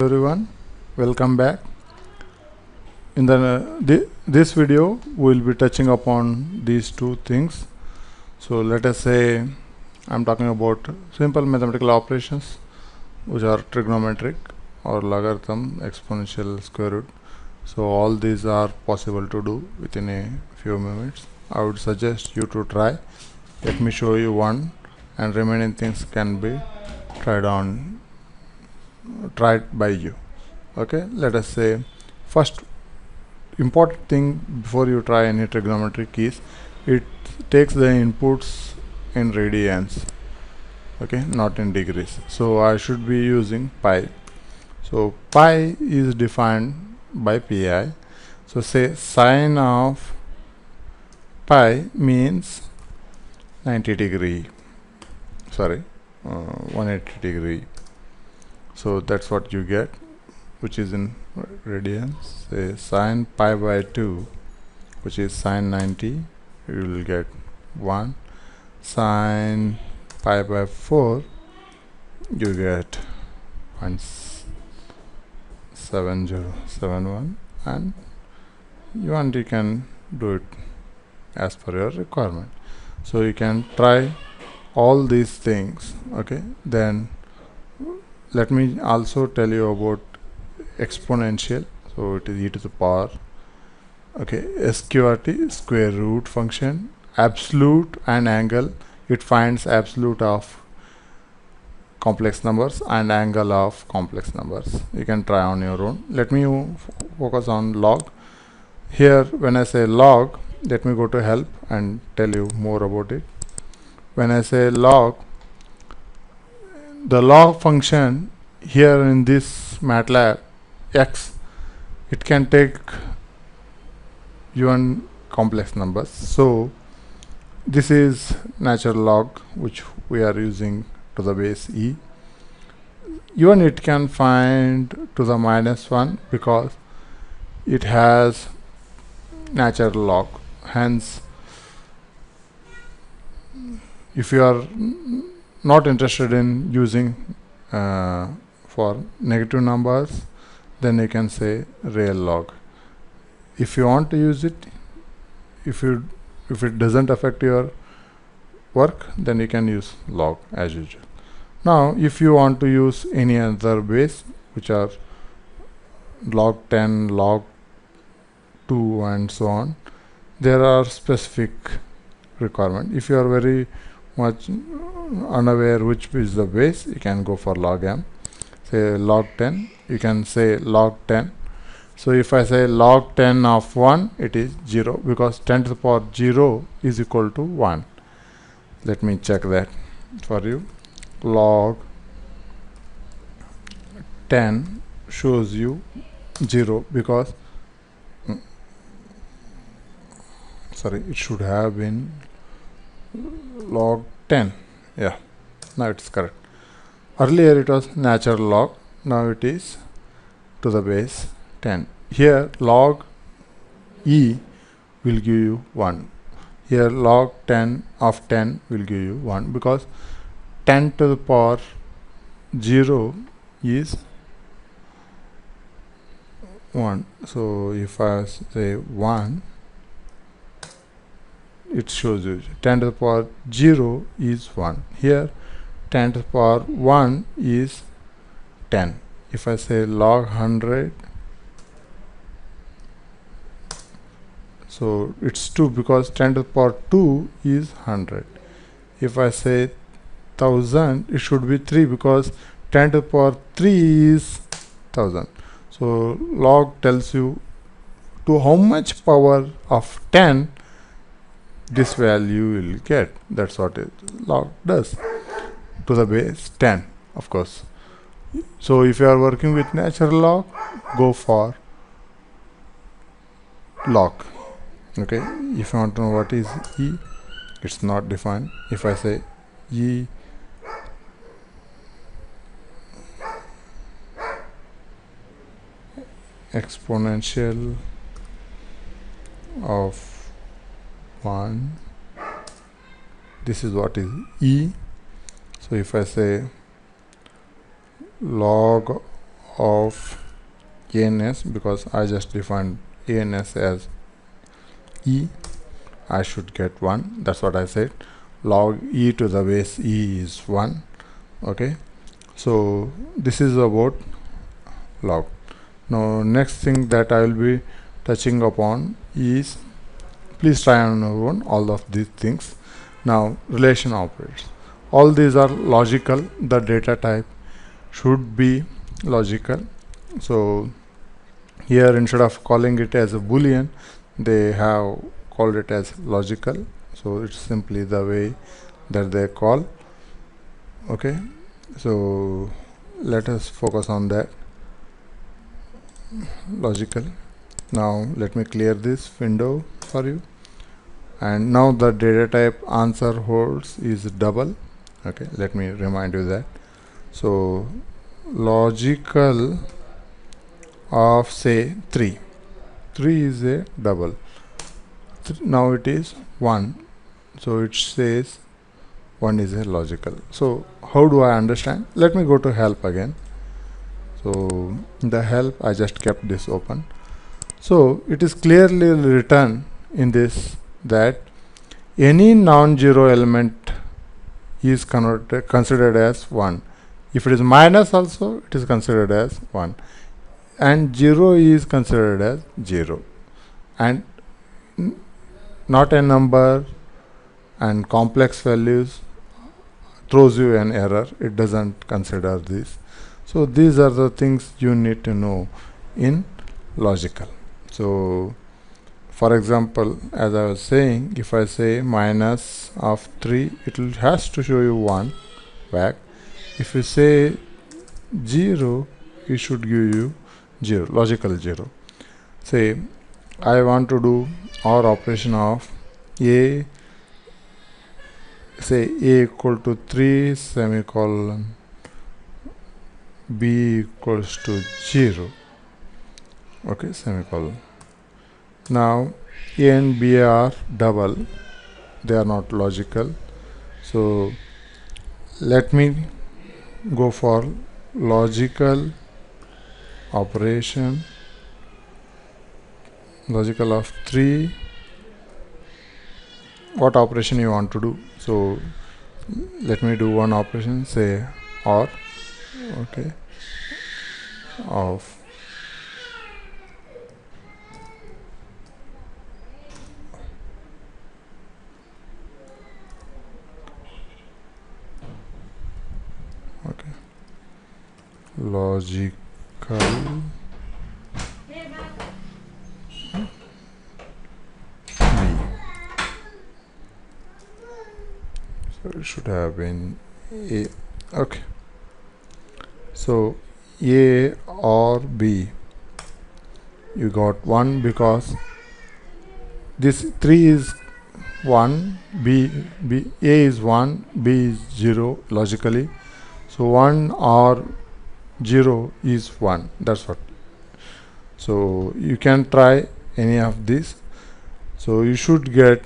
Everyone, welcome back. In this video we will be touching upon these two things. So let us say I'm talking about simple mathematical operations which are trigonometric or logarithm, exponential, square root. So all these are possible to do within a few minutes. I would suggest you to try. Let me show you one, and remaining things can be tried by you. Okay, let us say first important thing before you try any trigonometric is it takes the inputs in radians, okay, not in degrees. So I should be using pi. So pi is defined by pi. So say sine of pi means 180 degree. So that's what you get, which is in radians. Say sine pi by 2, which is sine 90, you will get 1. Sine pi by 4, you get 0.7071, and you can do it as per your requirement. So you can try all these things. Okay, then let me also tell you about exponential. So it is e to the power, okay, SQRT, square root function, absolute and angle. It finds absolute of complex numbers and angle of complex numbers. You can try on your own. Let me focus on log. Here when I say log, let me go to help and tell you more about it. When I say log, the log function here in this MATLAB x, it can take even complex numbers. So this is natural log which we are using to the base e. Even it can find to the -1 because it has natural log. Hence, if you are not interested in using for negative numbers, then you can say real log. If you want to use it, if it doesn't affect your work, then you can use log as usual. Now if you want to use any other base, which are log 10, log 2 and so on, there are specific requirement. If you are very much unaware which is the base, you can go for log m. Say log 10, you can say log 10. So if I say log 10 of 1, it is 0, because 10 to the power 0 is equal to 1. Let me check that for you. Log 10 shows you 0 because it should have been log 10. Yeah, now it's correct. Earlier it was natural log, now it is to the base 10. Here log e will give you 1. Here log 10 of 10 will give you 1, because 10 to the power 0 is 1. So if I say 1, it shows you 10 to the power 0 is 1. Here 10 to the power 1 is 10. If I say log 100, so it's 2, because 10 to the power 2 is 100. If I say 1000, it should be 3, because 10 to the power 3 is 1000. So log tells you to how much power of 10 this value will get. That's what log does, to the base 10, of course. So if you are working with natural log, go for log. Okay, if you want to know what is e, it's not defined. If I say e exponential of 1, this is what is e. So if I say log of ANS, because I just defined ANS as E, I should get 1. That's what I said. Log e to the base e is 1. Okay, so this is about log. Now next thing that I will be touching upon is, please try on your own all of these things. Now relation operators, all these are logical. The data type should be logical. So here, instead of calling it as a boolean, they have called it as logical. So it's simply the way that they call. Okay, so let us focus on that. Logical. Now let me clear this window for you, and now the data type answer holds is double. Okay, let me remind you that. So logical of say 3 is a double. Now it is 1, so it says 1 is a logical. So how do I understand? Let me go to help again. So in the help, I just kept this open. So it is clearly written in this that any non-zero element is considered as 1. If it is minus also, it is considered as 1, and 0 is considered as 0, and not a number and complex values throws you an error. It doesn't consider this. So these are the things you need to know in logical. So for example, as I was saying, if I say minus of 3, it has to show you 1 back. If you say 0, it should give you 0, logical 0. Say I want to do OR operation of a, say a equal to 3 semicolon b equals to 0. Okay, semicolon. Now a and b are double, they are not logical. So let me go for logical operation, logical of 3. What operation you want to do? So let me do one operation, say OR, okay, of logical B. So it should have been A. Okay. So A or B, you got 1 because this 3 is 1, A is 1, B is 0 logically. So 1 or 0 is 1. That's what. So you can try any of these. So you should get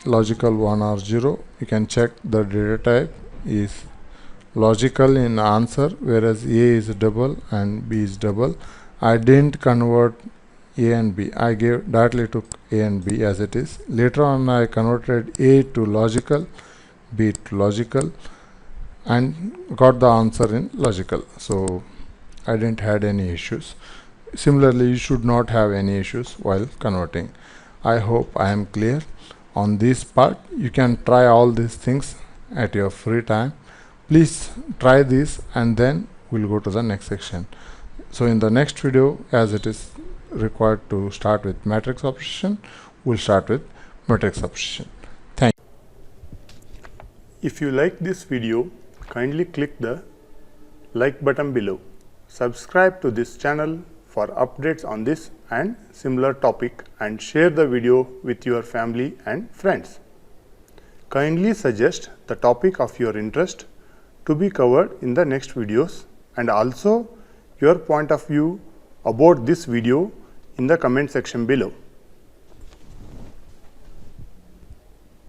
logical 1 or 0. You can check the data type is logical in answer, whereas A is double and B is double. I didn't convert A and B. I directly took A and B as it is. Later on I converted A to logical, B to logical, and got the answer in logical. So I didn't had any issues. Similarly, you should not have any issues while converting. I hope I am clear on this part. You can try all these things at your free time. Please try this and then we'll go to the next section. So in the next video, as it is required to start with matrix operation, we'll start with matrix operation. Thank you. If you like this video, kindly click the like button below. Subscribe to this channel for updates on this and similar topic, and share the video with your family and friends. Kindly suggest the topic of your interest to be covered in the next videos, and also your point of view about this video in the comment section below.